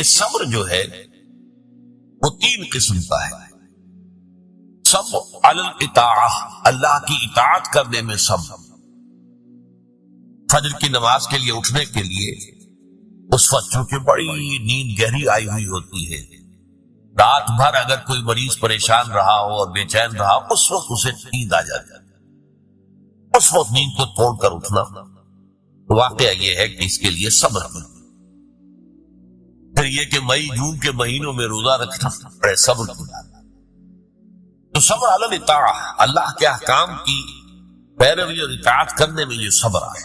کہ صبر جو ہے وہ 3 قسم کا ہے. صبر علی الاطاعہ، اللہ کی اطاعت کرنے میں صبر. فجر کی نماز کے لیے اٹھنے کے لیے اس وقت چونکہ بڑی نیند گہری آئی ہوئی ہوتی ہے، رات بھر اگر کوئی مریض پریشان رہا ہو اور بے چین رہا ہو، اس وقت اسے نیند آ جاتی ہے. اس وقت نیند کو توڑ کر اٹھنا، واقعہ یہ ہے کہ اس کے لیے صبر کرنا. پھر یہ کہ مئی جون کے مہینوں میں روزہ رکھنا بڑے صبر کی بات. تو صبر علی الاطاعہ، اللہ کے احکام کی پیروی اور اطاعت کرنے میں یہ صبر ہے.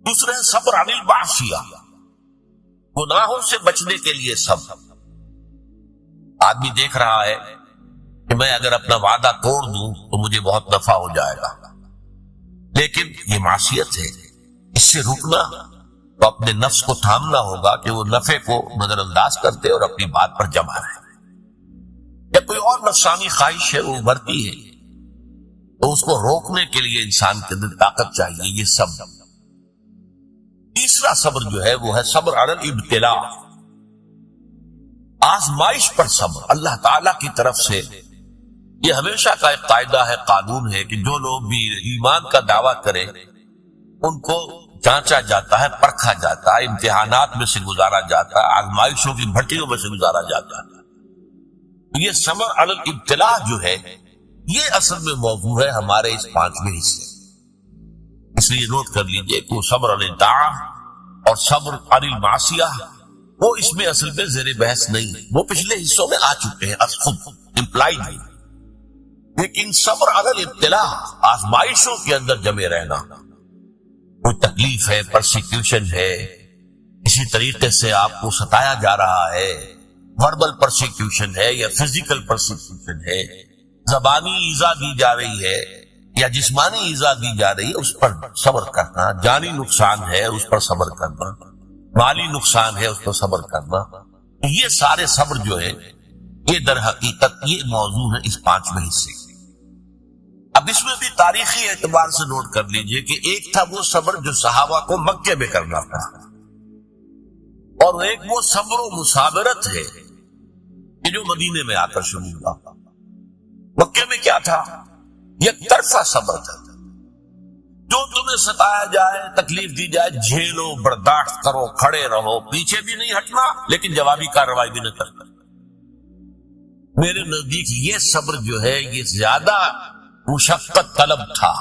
دوسرے ہے صبر علی المعصیہ، گناہوں سے بچنے کے لیے صبر. آدمی دیکھ رہا ہے کہ میں اگر اپنا وعدہ توڑ دوں تو مجھے بہت نفع ہو جائے گا، لیکن یہ معصیت ہے. اس سے رکنا تو اپنے نفس کو تھامنا ہوگا کہ وہ نفع کو نظر انداز کرتے اور اپنی بات پر جمع رہے. یا کوئی اور نفسانی خواہش ہے وہ ابھرتی ہے تو اس کو روکنے کے لیے انسان کے اندر طاقت چاہیے. یہ صبر. تیسرا صبر جو ہے وہ ہے صبر علی الابتلاء، آزمائش پر صبر. اللہ تعالی کی طرف سے یہ ہمیشہ کا ایک قاعدہ ہے، قانون ہے کہ جو لوگ بھی ایمان کا دعویٰ کریں ان کو جانچا جاتا ہے، پرکھا جاتا ہے، امتحانات میں سے گزارا جاتا ہے، آزمائشوں کی بھٹیوں میں سے گزارا جاتا ہے. یہ صبر علی الابتلاء جو ہے یہ اصل میں موضوع ہے ہمارے اس 5ویں حصے. اس لیے نوٹ کر لیجئے کہ وہ صبر علی الطاعہ اور صبر علی المعصیہ وہ اس میں اصل میں زیر بحث نہیں ہے، وہ پچھلے حصوں میں آ چکے ہیں از خود امپلائڈ نہیں. لیکن صبر علی الابتلاء، آزمائشوں کے اندر جمے رہنا، کوئی تکلیف ہے، پرسیکیوشن ہے، اسی طریقے سے آپ کو ستایا جا رہا ہے، وربل پرسیکیوشن ہے یا فزیکل پرسیکیوشن ہے، زبانی ایذا دی جا رہی ہے یا جسمانی ایذا دی جا رہی ہے، اس پر صبر کرنا. جانی نقصان ہے اس پر صبر کرنا، مالی نقصان ہے اس پر صبر کرنا. یہ سارے صبر جو ہے یہ در حقیقت یہ موضوع ہے اس 5ویں حصے. اب اس میں بھی تاریخی اعتبار سے نوٹ کر لیجئے کہ ایک تھا وہ صبر جو صحابہ کو مکے میں کرنا تھا، اور ایک وہ صبر و مصابرت ہے کہ جو مدینے میں آ کر شروع ہوا. مکے میں کیا تھا؟ یک طرفہ صبر تھا، جو تمہیں ستایا جائے، تکلیف دی جائے، جھیلو، برداشت کرو، کھڑے رہو، پیچھے بھی نہیں ہٹنا لیکن جوابی کارروائی بھی نہ کرنا. میرے نزدیک یہ صبر جو ہے یہ زیادہ مشقت طلب تھا،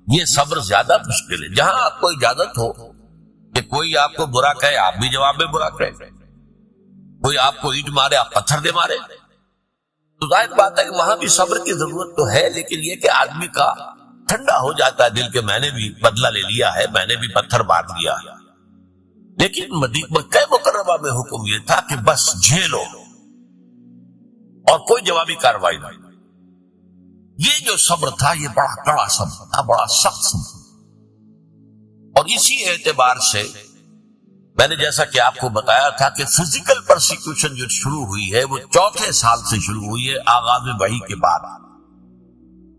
یہ صبر زیادہ مشکل ہے. جہاں آپ کو اجازت ہو کہ کوئی آپ کو برا کہے آپ بھی جواب میں برا کہے، کوئی آپ کو اینٹ مارے آپ پتھر دے مارے، تو ظاہر بات ہے کہ وہاں بھی صبر کی ضرورت تو ہے. لیکن یہ کہ آدمی کا ٹھنڈا ہو جاتا ہے دل کے میں نے بھی بدلہ لے لیا ہے، میں نے بھی پتھر مار دیا. لیکن مکہ مکرمہ میں حکم یہ تھا کہ بس جھیلو اور کوئی جوابی کارروائی نہیں. یہ جو صبر تھا یہ بڑا کڑا صبر تھا، بڑا سخت صبر. اور اسی اعتبار سے میں نے جیسا کہ آپ کو بتایا تھا کہ فزیکل پرسیکیوشن جو شروع ہوئی ہے وہ 4 سال سے شروع ہوئی ہے آغاز وحی کے بعد.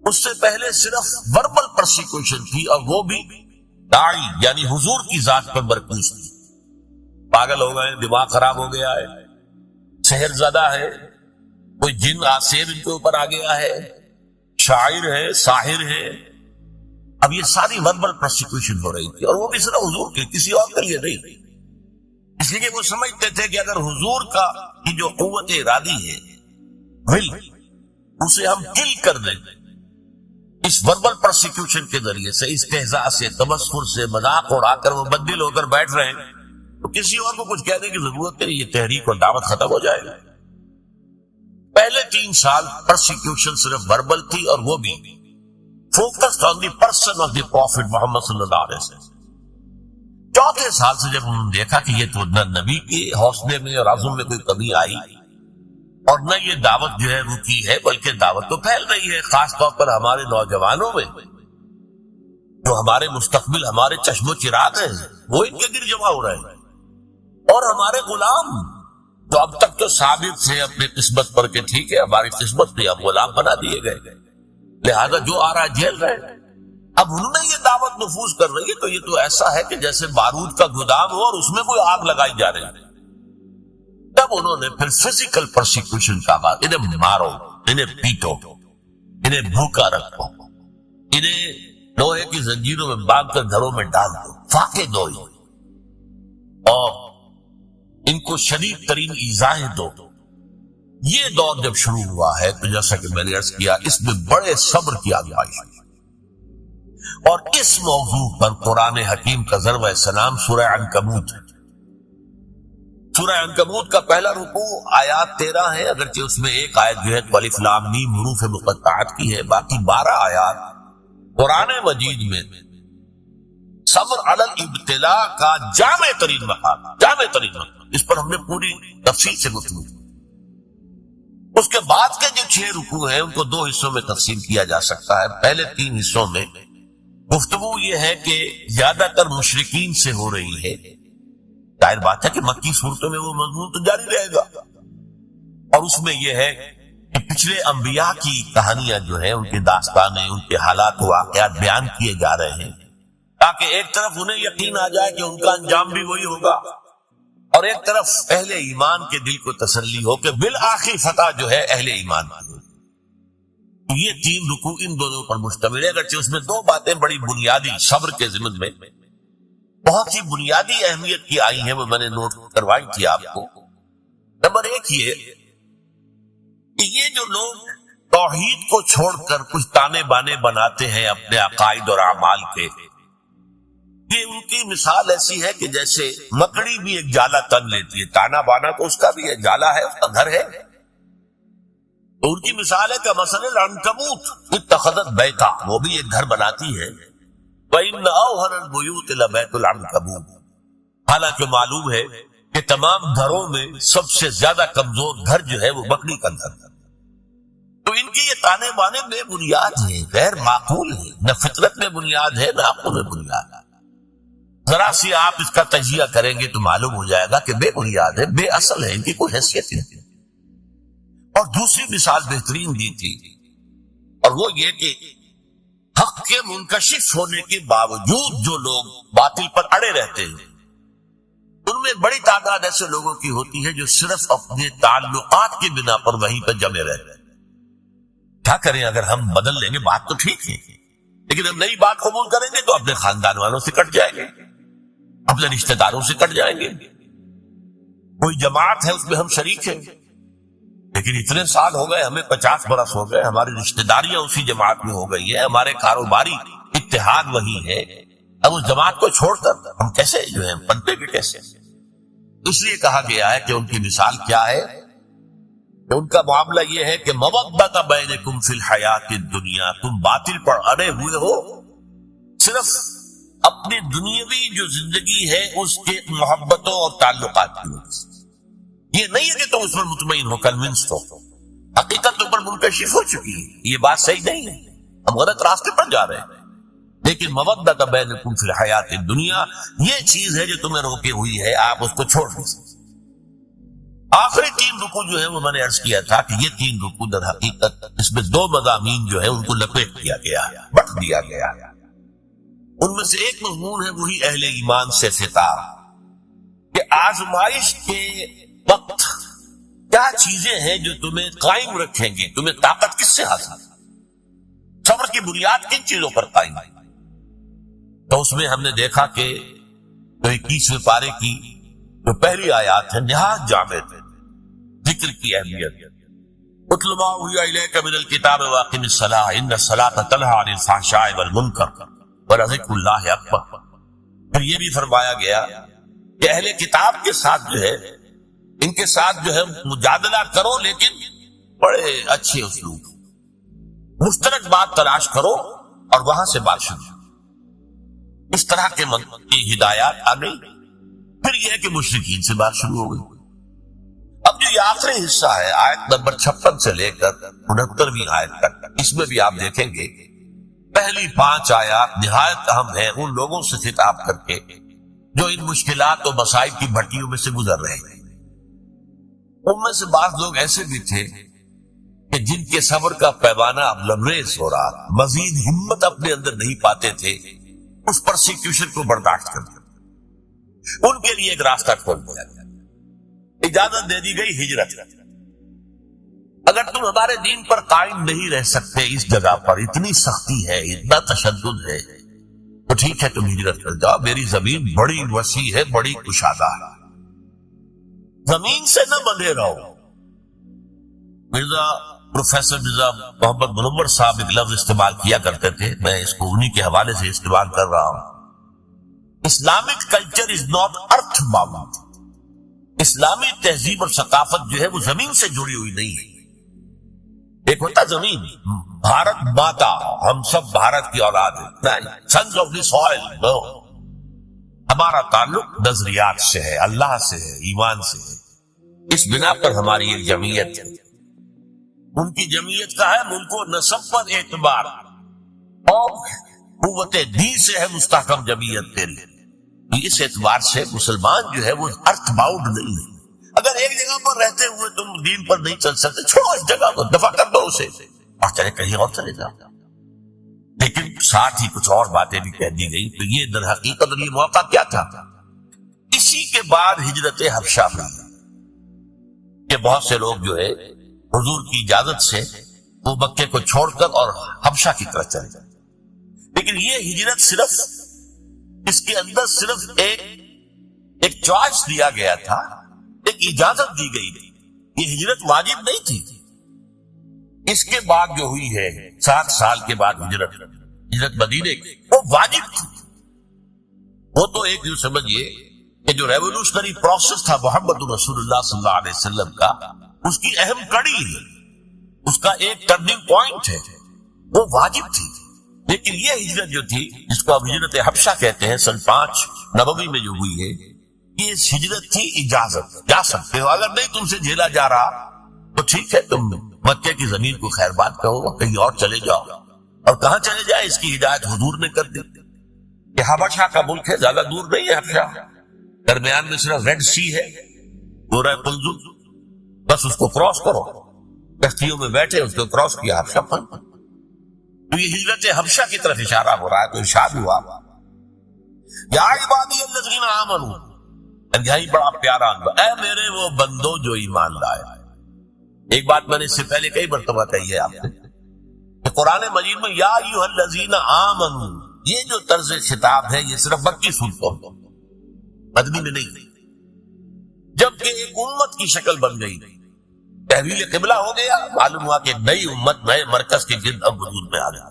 اس سے پہلے صرف وربل پرسیکیوشن تھی، اور وہ بھی داعی یعنی حضور کی ذات پر مرکوز تھی. پاگل ہو گئے، دماغ خراب ہو گیا ہے، سحر زدہ ہے، کوئی جن آسیب ان کے اوپر آ گیا ہے، شاعر ہے، ساحر ہے. اب یہ ساری وربل پرسیکیوشن ہو رہی تھی، اور وہ بھی صرف حضور کے، کسی اور کے لیے نہیں. اس لیے کہ وہ سمجھتے تھے کہ اگر حضور کا یہ جو قوت ارادی ہے، ول، اسے ہم کل کر دیں اس وربل پرسیکیوشن کے ذریعے سے، استہزاء سے، تبصر سے، مذاق اڑا کر وہ بددل ہو کر بیٹھ رہے ہیں، تو کسی اور کو کچھ کہنے کی ضرورت نہیں، یہ تحریک اور دعوت ختم ہو جائے گا. پہلے 3 سال پرسیکیوشن صرف وربل تھی، اور وہ بھی focused on the person of the prophet Muhammad صلی اللہ علیہ وسلم. 4 سال سے جب انہوں نے دیکھا کہ یہ تو نہ نبی کے حوصلے میں اور عزم میں کوئی کمی آئی، اور نہ یہ دعوت جو ہے رکی ہے، بلکہ دعوت تو پھیل رہی ہے، خاص طور پر ہمارے نوجوانوں میں، جو ہمارے مستقبل، ہمارے چشم و چراغ ہیں، وہ ان کے گر جمع ہو رہے ہیں. اور ہمارے غلام جو اب تک تو ثابت تھے اپنی قسمت پر کہ ٹھیک ہے ہماری قسمت تھی، اب غلام بنا دیے گئے، لہذا جو آ رہا ہے جھیل رہے ہیں. اب انہوں نے یہ دعوت نفوذ کر رہی ہے تو یہ تو ایسا ہے کہ جیسے بارود کا گودام ہو اور اس میں کوئی آگ لگائی جا رہی ہے. تب انہوں نے پھر فزیکل پرسیکیوشن کا بات، انہیں مارو، انہیں پیٹو، انہیں بھوکا رکھو، انہیں لوہے کی زنجیروں میں باندھ کر گھروں میں ڈال دو، فاقے دو، اور ان کو شدید ترین ایذائیں دو۔ یہ دور جب شروع ہوا ہے تو جیسا کہ میں نے عرض کیا، اس میں بڑے صبر کی آزمائش ہے، اور اس موضوع پر قرآن حکیم کا ضرب سلام سورہ عنکبوت ہے۔ سورہ عنکبوت کا پہلا رکوع آیات 13 ہے، اگرچہ اس میں ایک آیت جو ہے تو الف لام میم حروف مقطعات کی ہے، باقی 12 آیات قرآن مجید میں صبر علی الابتلاء کا جامع ترین مقام، جامع ترین مقام، اس پر ہم نے پوری تفصیل سے گفتگو کی۔ اس کے بعد کے جو 6 رکوع ہیں ان کو 2 حصوں میں تقسیم کیا جا سکتا ہے۔ پہلے 3 حصوں میں گفتگو یہ ہے کہ زیادہ تر مشرکین سے ہو رہی ہے، ظاہر بات ہے کہ مکی صورتوں میں وہ مضمون تو جاری رہے گا، اور اس میں یہ ہے کہ پچھلے انبیاء کی کہانیاں جو ہیں، ان کی داستانیں، ان کے حالات و واقعات بیان کیے جا رہے ہیں، تاکہ ایک طرف انہیں یقین آ جائے کہ ان کا انجام بھی وہی ہوگا، اور ایک طرف اہل ایمان کے دل کو تسلی ہو کہ بالآخر فتح جو ہے اہل ایمان کی ہوگی۔ یہ 3 رکوع ان دونوں پر مشتمل ہے، اگرچہ اس میں 2 باتیں بڑی بنیادی صبر کے ضمن میں بہت ہی بنیادی اہمیت کی آئی ہیں، وہ میں نے نوٹ کروائی تھی آپ کو۔ نمبر 1 یہ کہ یہ جو لوگ توحید کو چھوڑ کر کچھ تانے بانے بناتے ہیں اپنے عقائد اور اعمال کے، یہ ان کی مثال ایسی ہے کہ جیسے مکڑی بھی ایک جالا تن لیتی ہے، تانا بانا تو اس کا بھی ہے، جالا ہے، اس کا گھر ہے، تو ان کی مثال ہے کہ مثلا العنکبوت اتخذت بیتا، وہ بھی ایک گھر بناتی ہے، وَإِنَّ أَوْهَنَ الْبُيُوتِ لَبَيْتُ الْعَنْكَبُوتِ، حالانکہ معلوم ہے کہ تمام گھروں میں سب سے زیادہ کمزور گھر جو ہے وہ مکڑی کا گھر ہے۔ تو ان کی یہ تانے بانے بے بنیاد ہیں، غیر معقول ہیں، نہ فطرت میں بنیاد ہے نہ عقل میں بنیاد ہے۔ ذرا سی آپ اس کا تجزیہ کریں گے تو معلوم ہو جائے گا کہ بے بنیاد ہے، بے اصل ہے، ان کی کوئی حیثیت نہیں۔ اور دوسری مثال بہترین دی تھی، اور وہ یہ کہ حق کے منکشف ہونے کے باوجود جو لوگ باطل پر اڑے رہتے ہیں، ان میں بڑی تعداد ایسے لوگوں کی ہوتی ہے جو صرف اپنے تعلقات کی بنا پر وہیں پہ جمے رہتے ہیں۔ کیا کریں، اگر ہم بدل لیں گے بات تو ٹھیک ہے، لیکن ہم نئی بات قبول کریں گے تو اپنے خاندان والوں سے کٹ جائیں گے، اپنے رشتہ داروں سے کٹ جائیں گے۔ کوئی جماعت ہے اس میں ہم شریک ہیں، لیکن اتنے سال ہو گئے، ہمیں 50 برس ہو گئے، ہماری رشتہ داریاں اسی جماعت میں ہو گئی ہے، ہمارے کاروباری اتحاد وہی ہے، اب اس جماعت کو چھوڑ کر ہم کیسے جو ہیں پنپے کے کیسے؟ اس لیے کہا گیا ہے کہ ان کی مثال کیا ہے، کہ ان کا معاملہ یہ ہے کہ مودۃ بینکم فی الحیات الدنیا، تم باطل پر اڑے ہوئے ہو صرف اپنی دنیاوی جو زندگی ہے اس کے محبتوں اور تعلقات کی وجہ سے۔ یہ نہیں ہے کہ تم اس پر مطمئن ہو، کنونسڈ ہو، حقیقت تم پر منکشف ہو چکی ہے، یہ بات صحیح نہیں ہے، ہم غلط راستے پر جا رہے ہیں، لیکن مودۃ بینکم فی الحیات الدنیا یہ چیز ہے جو تمہیں روکے ہوئی ہے، آپ اس کو چھوڑ نہیں سکتے۔ آخری 3 رکوع جو ہے وہ میں نے عرض کیا تھا کہ یہ 3 رکوع در حقیقت اس میں 2 مضامین جو ہے ان کو لپیٹ دیا گیا، بٹ دیا گیا۔ ان میں سے ایک مضمون ہے وہی اہل ایمان سے خطاب، کہ آزمائش کے وقت کیا چیزیں ہیں جو تمہیں قائم رکھیں گی، تمہیں طاقت کس سے حاصل ہے، صبر کی بنیاد کن چیزوں پر قائم ہے۔ تو اس میں ہم نے دیکھا کہ 21ویں پارے کی جو پہلی آیات ہے نہایت جامع ذکر کی اہمیت، اتل ما اوحی الیک من الکتاب واقم الصلاۃ ان الصلاۃ تنہی عن الفحشاء والمنکر ولذکر اللہ اکبر۔ پھر یہ بھی فرمایا گیا کہ اہل کتاب کے ساتھ جو ہے، ان کے ساتھ جو ہے مجادلہ کرو، لیکن بڑے اچھے اسلوب، مشترک بات تلاش کرو اور وہاں سے بات شروع۔ اس طرح کے کی ہدایات آ گئی۔ پھر یہ ہے کہ مشرکین سے بات شروع ہو گئی۔ اب جو یہ آخری حصہ ہے آیت نمبر 56 سے لے کر 69ویں آیت تک، اس میں بھی آپ دیکھیں گے پہلی 5 آیات نہایت اہم ہیں ان لوگوں سے خطاب کر کے جو ان مشکلات اور مصائب کی بھٹیوں میں سے گزر رہے ہیں۔ ان میں سے بعض لوگ ایسے بھی تھے کہ جن کے صبر کا پیمانہ اب لبریز ہو رہا، مزید ہمت اپنے اندر نہیں پاتے تھے اس پرسیکیوشن کو برداشت کرتے، ان کے لیے ایک راستہ کھول دیا گیا، ایک اجازت دے دی گئی ہجرت۔ اگر تم ہمارے دین پر قائم نہیں رہ سکتے، اس جگہ پر اتنی سختی ہے، اتنا تشدد ہے، تو ٹھیک ہے تم ہجرت کر جاؤ، میری زمین بڑی وسیع ہے، بڑی کشادہ ہے، زمین سے نہ بندھے رہو۔ پروفیسر مرزا محمد منور صاحب ایک لفظ استعمال کیا کرتے تھے، میں اس کو انہی کے حوالے سے استعمال کر رہا ہوں، Islamic culture is not earth bound. اسلامی تہذیب اور ثقافت جو ہے وہ زمین سے جڑی ہوئی نہیں ہے۔ ایک ہوتا زمین، بھارت ماتا، ہم سب بھارت کی اولاد ہیں، سنز آف دی سوئل، نو، ہمارا تعلق نظریات سے ہے، اللہ سے ہے، ایمان سے ہے، اس بنا پر ہماری ایک جمعیت ہے۔ ان کی جمعیت کا ہے ملک و نسب پر اعتبار اور قوت دین سے ہے مستحکم جمعیت تیری، اس اعتبار سے مسلمان جو ہے وہ ارتھ باؤنڈ نہیں ہے۔ اگر ایک جگہ پر رہتے ہوئے تم دین پر نہیں چل سکتے، چھوڑو اس جگہ کو، دفع کر دو اسے اور چلے کہیں اور چلے جاؤ۔ لیکن ساتھ ہی کچھ اور باتیں بھی کہہ دی گئی، تو یہ در حقیقت یہ موقع کیا تھا؟ اسی کے بعد ہجرت حبشہ ہوئی کہ بہت سے لوگ جو ہے حضور کی اجازت سے وہ مکے کو چھوڑ کر اور حبشہ کی طرف چلے جائیں۔ لیکن یہ ہجرت صرف اس کے اندر صرف ایک چوائس دیا گیا تھا، ایک اجازت دی گئی تھی، یہ ہجرت واجب نہیں تھی۔ اس کے بعد جو ہوئی ہے 7 سال کے بعد ہجرت مدینے کی، وہ واجب تھی۔ وہ تو ایک جو سمجھئے کہ جو ریولوشنری پروسیس تھا محمد رسول اللہ صلی اللہ علیہ وسلم کا، اس کی اہم کڑی ہے، اس کا ایک ٹرننگ پوائنٹ ہے، وہ واجب تھی۔ لیکن یہ ہجرت جو تھی، جس کو اب ہجرت حبشہ کہتے ہیں، سن 5 نبوی میں جو ہوئی ہے، یہ ہجرت تھی اجازت، جا سکتے ہو، اگر نہیں تم سے جھیلا جا رہا تو ٹھیک ہے، تم مکے کی زمین کو خیر بات کہو، کہیں اور چلے جاؤ۔ اور کہاں چلے جائے اس کی ہدایت حضور نے کر دی کہ حبشہ کا ملک ہے، زیادہ دور نہیں ہے حبشہ، درمیان میں صرف ریڈ سی ہے، پورا قلزم، بس اس کو کراس کرو، کشتیوں میں بیٹھے اس کو کراس کیا، حبشہ پن۔ تو یہ ہجرت حبشہ کی طرف اشارہ ہو رہا ہے، تو ارشاد ہوا یا عبادی الذین آمنوا، یہی بڑا پیارا انداز، اے میرے وہ بندو جو ایمان لائے۔ ایک بات میں نے اس سے پہلے کئی مرتبہ کہی ہے آپ سے کہ قرآن مجید میں یا ایھا الذین آمنوا، یہ جو طرز خطاب ہے یہ صرف مکی صورتوں مدنی میں نہیں، جبکہ ایک امت کی شکل بن گئی، تحویل قبلہ ہو گیا، معلوم ہوا کہ ایک نئی امت نئے مرکز کے گرد اب وجود میں آ گئی،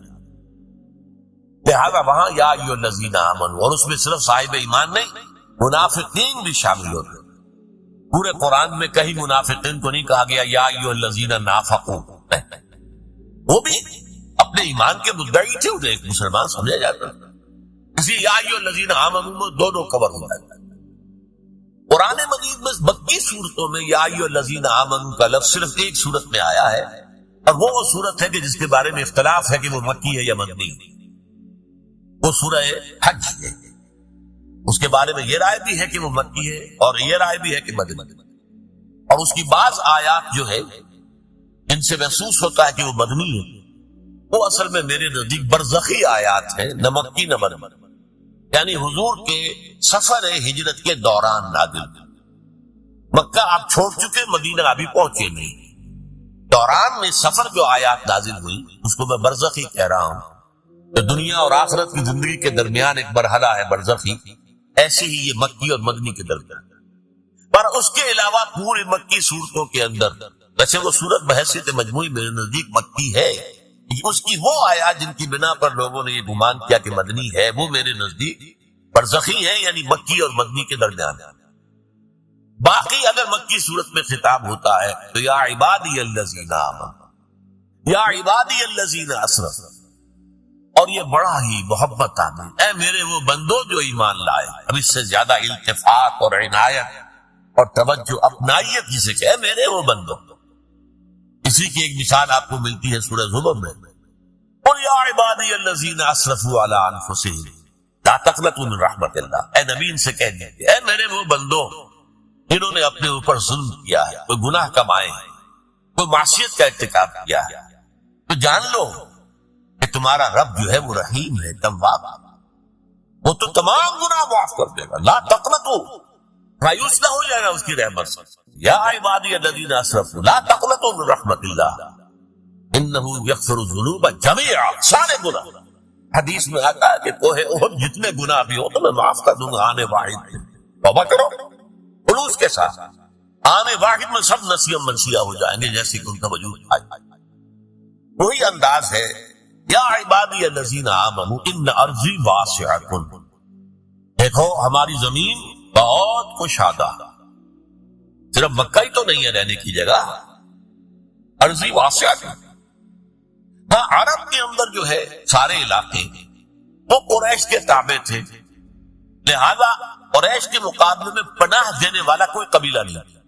لہذا وہاں یا ایھا الذین آمنوا، اور اس میں صرف صاحب ایمان نہیں، منافقین بھی شامل ہوتے۔ پورے قرآن میں کہیں منافقین کو نہیں کہا گیا یا ایھا الذین نافقوا، وہ بھی اپنے ایمان کے مدعی تھے، انہیں ایک مسلمان سمجھا جاتا ہے، اسی یا ایھا الذین آمنوا میں دونوں کور ہو جاتا ہے۔ قرآن مجید میں مکی صورتوں میں یا ایھا الذین آمنوا کا لفظ صرف ایک صورت میں آیا ہے، اور وہ صورت ہے کہ جس کے بارے میں اختلاف ہے کہ وہ مکی ہے یا مدنی، وہ سورہ حج ہے۔ اس کے بارے میں یہ رائے بھی ہے کہ وہ مکی ہے، اور یہ رائے بھی ہے کہ مدنی، اور اس کی بعض آیات جو ہے ان سے محسوس ہوتا ہے کہ وہ مدنی ہے، وہ اصل میں میرے نزدیک برزخی آیات ہیں، نہ مکی نہ مدنی، یعنی حضور کے سفر ہجرت کے دوران نازل۔ مکہ آپ چھوڑ چکے، مدینہ ابھی پہنچے نہیں، دوران میں سفر جو آیات نازل ہوئی اس کو میں برزخی کہہ رہا ہوں، تو دنیا اور آخرت کی زندگی کے درمیان ایک مرحلہ ہے برزخی، ایسے ہی یہ مکی اور مدنی کے درمیان۔ پر اس کے علاوہ پوری مکی صورتوں کے اندر، ویسے وہ صورت بحیثیت مجموعی میرے نزدیک مکی ہے، اس کی وہ آیات جن کی بنا پر لوگوں نے یہ گمان کیا کہ مدنی ہے، وہ میرے نزدیک برزخی ہے، یعنی مکی اور مدنی کے درمیان۔ باقی اگر مکی صورت میں خطاب ہوتا ہے تو یا عبادی الذین آمنوا، یا عبادی الذین اسرفوا، اور یہ بڑا ہی محبت آمی، اے میرے وہ بندو جو ایمان لائے۔ اب اس سے زیادہ التفات اور عنایت اور توجہ اپنائیت جسے کہ اے میرے وہ بندو، اسی کی ایک مثال آپ کو ملتی ہے سورہ زمر میں، قل یا عبادی الذین اسرفوا علی انفسہم لا تقنطوا من رحمت اللہ، اے نبی ان سے کہہ دیجیے اے میرے وہ بندو جنہوں نے اپنے اوپر ظلم کیا ہے، کوئی گناہ کمائے ہیں، کوئی معصیت کا ارتکاب کیا ہے، تو جان لو کہ تمہارا رب جو ہے وہ رحیم ہے، تواب، وہ تو تمام گناہ معاف کر دے گا۔ لا تقنطوا، مایوس نہ ہو جائے گا اس کی رحمت سے. یا عبادی الذین اسرفوا لا تقنطوا من رحمت اللہ انہ یغفر الذنوب جميعا. سارے گناہ حدیث میں آتا ہے کہ کوہ احد جتنے گناہ بھی ہو تو میں معاف کر دوں گا آنے واحد. توبہ کرو خلوص کے ساتھ, آنے واحد میں سب نسیم منسیہ ہو جائیں گے جیسے کہ ان کا وجود آئے. وہی انداز ہے یا عبادی الذین آمنوا ان ارضی واسعۃ. دیکھو ہماری زمین بہت کشادہ, صرف مکہ ہی تو نہیں ہے رہنے کی جگہ, ارضی واسعۃ. ہاں عرب کے اندر جو ہے سارے علاقے وہ قریش کے تابع تھے, لہذا قریش کے مقابلے میں پناہ دینے والا کوئی قبیلہ نہیں,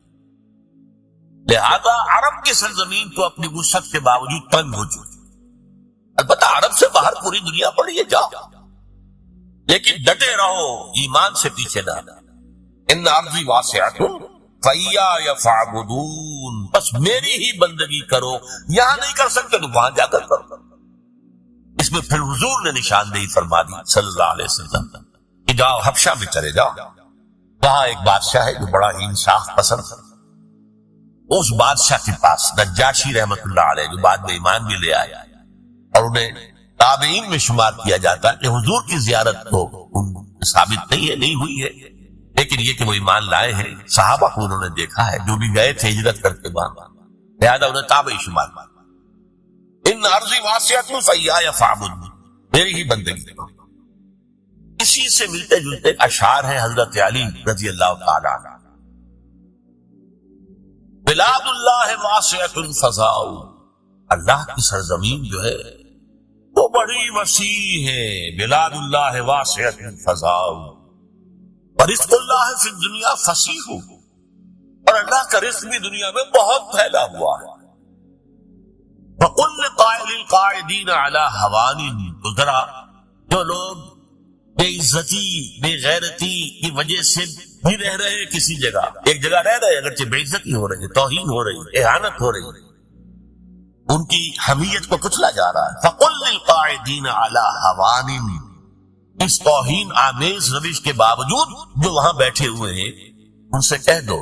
لہذا عرب کی سرزمین تو اپنی وسعت کے باوجود تنگ ہو چکی. البتہ عرب سے باہر پوری دنیا پڑی ہے جاؤ, لیکن ڈٹے رہو, ایمان سے پیچھے نہ. ان ارضی واسعۃ فإیایا فاعبدون. بس میری ہی بندگی کرو, یہاں نہیں کر سکتے تو وہاں جا کر کرو. اس میں پھر حضور نے نشاندہی فرما دی صلی اللہ علیہ وسلم کہ جاؤ حبشہ میں چلے جاؤ, وہاں ایک بادشاہ ہے جو بڑا انصاف پسند ہے. اس بادشاہ کے پاس نجاشی رحمت اللہ علیہ جو بعد میں ایمان بھی لے آیا اور انہیں تابعین میں شمار کیا جاتا ہے کہ حضور کی زیارت تو ثابت نہیں ہوئی ہے, لیکن یہ کہ وہ ایمان لائے ہیں, صحابہ کو انہوں نے دیکھا ہے جو بھی گئے تھے ہجرت کر کے وہاں, لہذا انہیں تابعی شمار. ان ارضی واسعۃ فإیایا فاعبدون, میری ہی بندگی کرو. اسی سے ملتے جلتے اشعار ہیں حضرت علی رضی اللہ تعالی عنہ. بلاد اللہ واسعۃ فضاء. اللہ کی سرزمین جو ہے وہ بڑی وسیع ہے. بلاد اللہ واسعۃ فضاء ورزق اللہ فی الدنیا فصیح. اور اللہ کا رزق بھی دنیا میں بہت پھیلا ہوا ہے. وَقُلْ لِقَائِلِ الْقَائِدِينَ عَلَى هَوَانٍ. تو ذرا جو لوگ بے عزتی بے غیرتی کی وجہ سے بھی رہ رہے ہیں کسی جگہ, ایک جگہ رہ رہے اگرچہ بے عزتی ہو رہی ہے, توہین ہو رہی ہے, اہانت ہو رہی ہے, ان کی حمیت کو کچلا جا رہا ہے. فَقُلْ لِلْقَائِدِينَ عَلَى هَوَانٍ. اس توہین آمیز روش کے باوجود جو وہاں بیٹھے ہوئے ہیں ان سے کہہ دو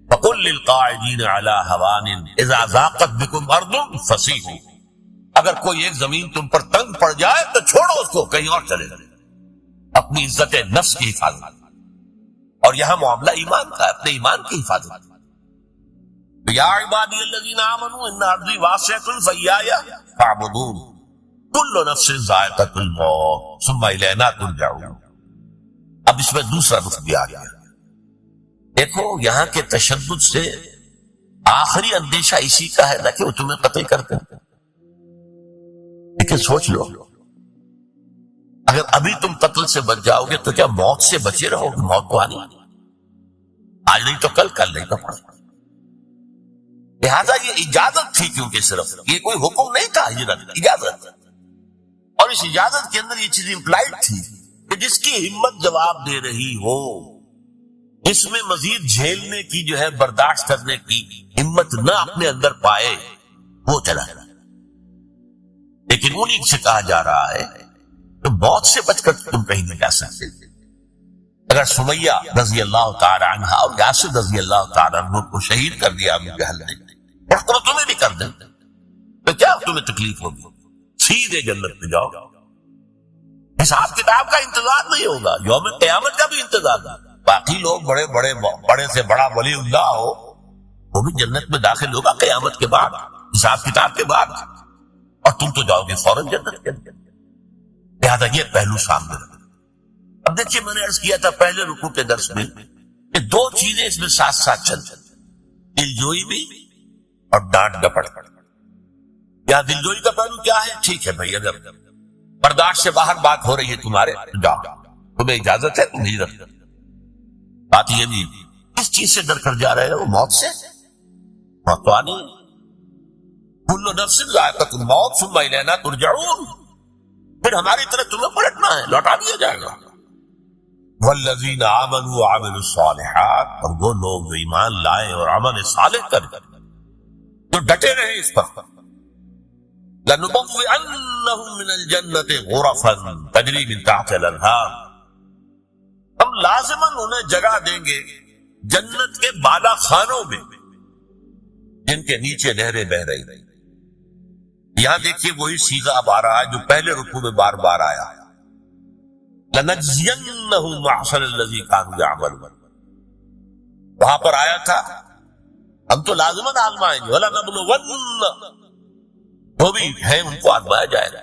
فَقُلْ لِلْقَائِدِينَ عَلَى هَوَانٍ إِذَا ضَاقَتْ بِكُمْ أَرْضٌ فَسِيحُوا. اگر کوئی ایک زمین تم پر تنگ پڑ جائے تو چھوڑو اس کو, کہیں اور چلے جائے, اپنی عزت نفس کی حفاظت. اور یہاں معاملہ ایمان کا ہے, اپنے ایمان کی حفاظت. یا عبادی الذین آمنوا ان ارضی واسعۃ فإیایا فاعبدون کل نفس ذائقۃ الموت ثم الینا ترجعون. اب اس میں دوسرا رخ بھی آ گیا. دیکھو یہاں کے تشدد سے آخری اندیشہ اسی کا ہے نہ کہ وہ تمہیں قتل کرتے ہیں, لیکن سوچ لو اگر ابھی تم قتل سے بچ جاؤ گے تو کیا موت سے بچے رہو گے؟ موت تو آنی, آج نہیں تو کل, کل نہیں تو پڑ. لہذا یہ اجازت تھی, کیونکہ صرف یہ کوئی حکم نہیں تھا, ہجرت اجازت, اور اس اجازت کے اندر یہ چیز امپلائڈ تھی کہ جس کی ہمت جواب دے رہی ہو, اس میں مزید جھیلنے کی جو ہے برداشت کرنے کی ہمت نہ اپنے اندر پائے وہ چلا جائے. لیکن انہیں سے کہا جا رہا ہے تو موت سے بچ کر تم کہیں نہیں جا سکتے. اگر سمیہ رضی اللہ تعالی عنہ اور یاسر رضی اللہ تعالی عنہ کو شہید کر دیا ابو جہل نے, اور تمہیں بھی کر دیں تو کیا تمہیں تکلیف ہوگی؟ سیدھے جنت میں جاؤ. حساب کتاب کا انتظار نہیں ہوگا, یوم قیامت کا بھی انتظار نہیں. باقی لوگ بڑے سے بڑا ولی اللہ ہو وہ بھی جنت میں داخل ہوگا قیامت کے بعد, حساب کتاب کے بعد, اور تم تو جاؤ گے فوراً جنت کے اندر. لہٰذا یہ پہلو سامنے رکھو. اب دیکھیے میں نے عرض کیا تھا پہلے رکوع کے درس میں کہ دو چیزیں اس میں ساتھ ساتھ چلتی, دلجوئی بھی اور ڈانٹ ڈپٹ. یا دلجوئی کا پہلو کیا ہے؟ ٹھیک ہے بھائی, اگر برداشت سے باہر بات ہو رہی ہے تمہارے تو جاؤ, تمہیں اجازت ہے, تم ہجرت کرو. بات یہ بھی کس چیز سے ڈر کر جا رہے ہو؟ موت سے. موت تو آنی, کل نفس ذائقۃ الموت ثم الینا ترجعون. پھر ہماری طرف تمہیں پلٹنا ہے, لوٹا دیا جائے گا. والذین آمنوا وعملوا الصالحات. اور وہ لوگ جو ایمان لائے اور عمل صالح کرے, جو ڈٹے رہے اس پر. لنبوئنہم من الجنۃ غرفا تجری من تحتها الانہار. ہم لازماً انہیں جگہ دیں گے جنت کے بالا خانوں میں جن کے نیچے نہریں بہ رہی. یہاں دیکھیے وہی صیغہ اب آ رہا ہے جو پہلے رکوع میں بار بار آیا. لَنَجْزِيَنَّهُمْ أَحْسَنَ الَّذِي كَانُوا يَعْمَلُونَ. وہاں پر آیا تھا ہم تو لازماً آزمائیں گے. وَلَنَبْلُوَنَّ وہ بھی ہے ان کو آزمایا جائے گا.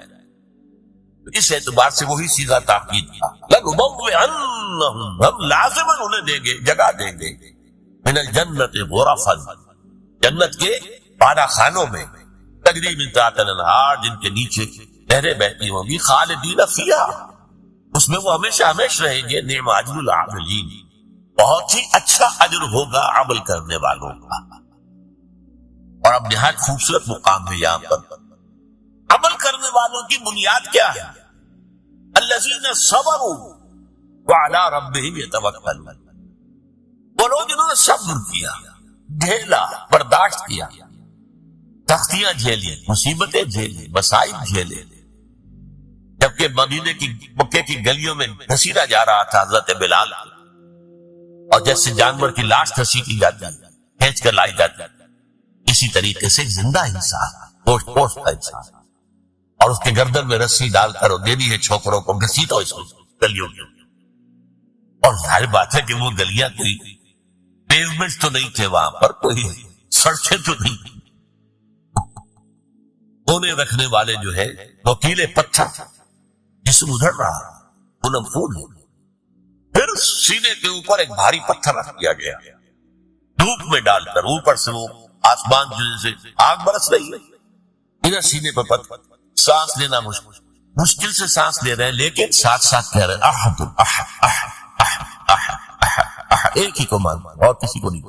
اس اعتبار سے وہی صیغہ تاکید تھا. لَنُبَوِّئَنَّهُمْ ہم لازماً انہیں دیں گے جگہ دیں گے مِنَ الْجَنَّةِ غُرَفًا جنت کے بالا خانوں میں تجری من تحتہا الانہار جن کے نیچے نہریں بہتی ہوں گی. خالدین فیہا اس میں وہ ہمیشہ ہمیشہ رہیں گے. نعم اجر العاملین بہت ہی اچھا اجر ہوگا عمل کرنے والوں کا. اور اب نہایت خوبصورت مقام ہے یہاں پر. عمل کرنے والوں کی بنیاد کیا ہے؟ الذین صبروا وعلی ربہم یتوکلون وہ لوگ جنہوں نے صبر کیا، جھیلا، برداشت کیا، سختیاں جھیلی، مصیبتیں جھیلی، مسائب جھیلے. جبکہ مکے کی گلیوں میں گھسیٹا جا رہا تھا حضرت بلال، اور جیسے جانور کی لاش گھسیٹی جاتی ہے، کھینچ کر لائی جاتی ہے، اسی طریقے سے زندہ انسان، گوشت پوشت کا انسان، اور اس کے گردن میں رسی ڈال کر دینی ہے چھوکروں کو، گھسیٹو اس گلیوں میں. اور ظاہر بات ہے کہ وہ گلیاں کوئی پیومنٹ تو نہیں تھے، وہاں پر کوئی سڑکیں تو نہیں تھی. کونے رکھنے والے جو ہے وکیلے پتھر جسم ادھر رہا پونم پھول ہے. پھر سینے کے اوپر ایک بھاری پتھر رکھ دیا گیا دھوپ میں ڈال کر. اوپر سے وہ آسمان جیسے آگ برس رہی ہے، ادھر سینے پر پتھر. سانس لینا مشکل سے سانس لے رہے ہیں، لیکن ساتھ ساتھ کہہ رہے ہیں احد احد احد احد احد احد، ایک ہی کو ماننا اور کسی کو نہیں.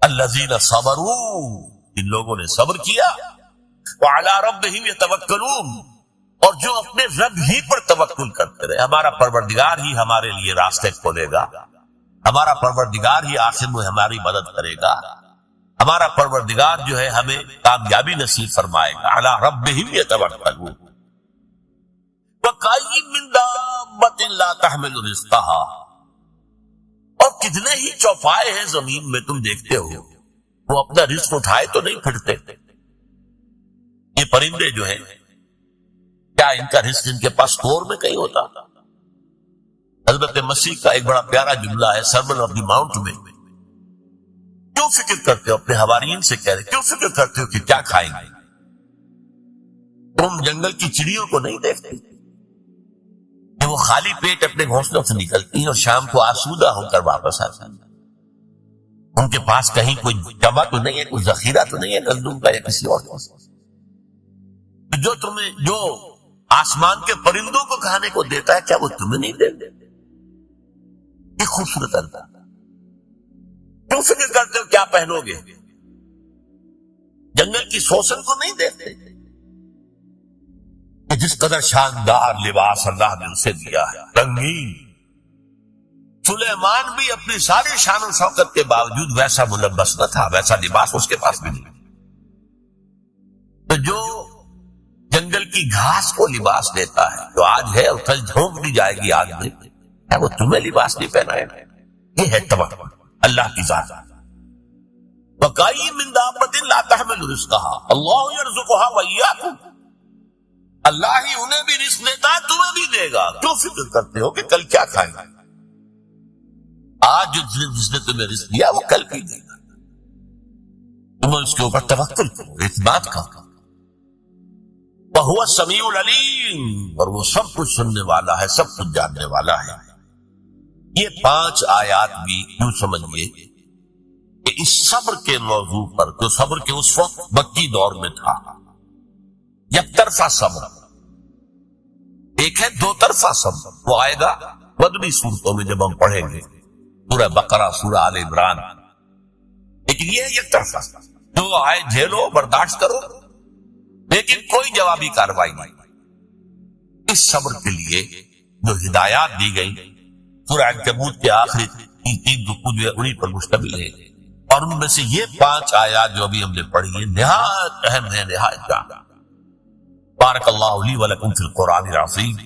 الذین صبروا ان لوگوں نے صبر کیا، وعلی ربہم یتوکلون اور جو اپنے رب ہی پر توکل کرتے رہے. ہمارا پروردگار ہی ہمارے لیے راستے کھولے گا، ہمارا پروردگار ہی آخر میں ہماری مدد کرے گا، ہمارا پروردگار جو ہے ہمیں کامیابی نصیب فرمائے گا. علی ربہم یتوکلون وَكَأَيٍّ مِّن دَابَّةٍ لَّا تَحْمِلُ رِزْقَهَا اور کتنے ہی چوپائے ہیں زمین میں تم دیکھتے ہو وہ اپنا رزق اٹھائے تو نہیں پھرتے. یہ پرندے جو ہیں کیا ان کا رزق ان کے پاس اسٹور میں کہیں ہوتا؟ حضرت مسیح کا ایک بڑا پیارا جملہ ہے سرمن آف دی ماؤنٹ میں. کیوں فکر کرتے ہو؟ اپنے حواریین سے کہہ رہے کیوں فکر کرتے ہو کہ کیا کھائیں گے؟ تم جنگل کی چڑیوں کو نہیں دیکھتے کہ وہ خالی پیٹ اپنے گھونسلوں سے نکلتی ہیں اور شام کو آسودہ ہو کر واپس آتی ہیں؟ ان کے پاس کہیں کوئی جمع تو نہیں ہے، کوئی ذخیرہ تو نہیں ہے گندم کا یا کسی اور جو آسمان کے پرندوں کو کھانے کو دیتا ہے کیا وہ تمہیں نہیں دے؟ یہ خوبصورت انداز. کیوں فکر کرتے ہو کیا پہنو گے؟ جنگل کی سوسن کو نہیں دیکھتے کہ جس قدر شاندار لباس اللہ نے اسے دیا ہے، رنگین. سلیمان بھی اپنی ساری شان و شوکت کے باوجود ویسا ملبس نہ تھا، ویسا لباس اس کے پاس بھی نہیں. تو جو جنگل کی گھاس کو لباس دیتا ہے جو آج ہے اور کل جھونک دی جائے گی آگ میں، کیا وہ تمہیں لباس نہیں پہنائے گا؟ یہ ہے توکل اللہ کی ذات. وَكَأَيٍّ مِّن دَابَّةٍ لَّا تَحْمِلُ رِزْقَهَا اللَّهُ يَرْزُقُهَا وَإِيَّاكُمْ اللہ ہی انہیں بھی رزق دیتا ہے تمہیں بھی دے گا. کیوں فکر کرتے ہو کہ کل کیا کھائیں گے؟ آج جس نے تمہیں رزق دیا وہ کل بھی دے گا. تم اس کے اوپر توکل کرو، اعتماد کرو. وَهُوَ السَّمِيعُ الْعَلِيمُ اور وہ سب کچھ سننے والا ہے، سب کچھ جاننے والا ہے. یہ 5 آیات بھی یوں سمجھئے کہ اس صبر کے موضوع پر، جو صبر کے اس وقت مکی دور میں تھا، یک طرفہ صبر، ایک ہے 2 طرفہ صبر. وہ آئے گا مدنی صورتوں میں جب ہم پڑھیں گے، سورہ بقرہ، سورہ آل عمران. لیکن یہ یک طرفہ جو آئے جھیلو، برداشت کرو، لیکن کوئی جوابی کارروائی نہیں. اس صبر کے لیے جو ہدایات دی گئی سورہ عنکبوت کے آخری 3 رکوع جو ہے انہی پر مشتمل ہے. اور ان میں سے یہ 5 آیات جو ابھی ہم نے پڑھی ہیں نہایت اہم ہے، نہایت جامع. بارک اللہ لی ولکم فی القرآن العظیم.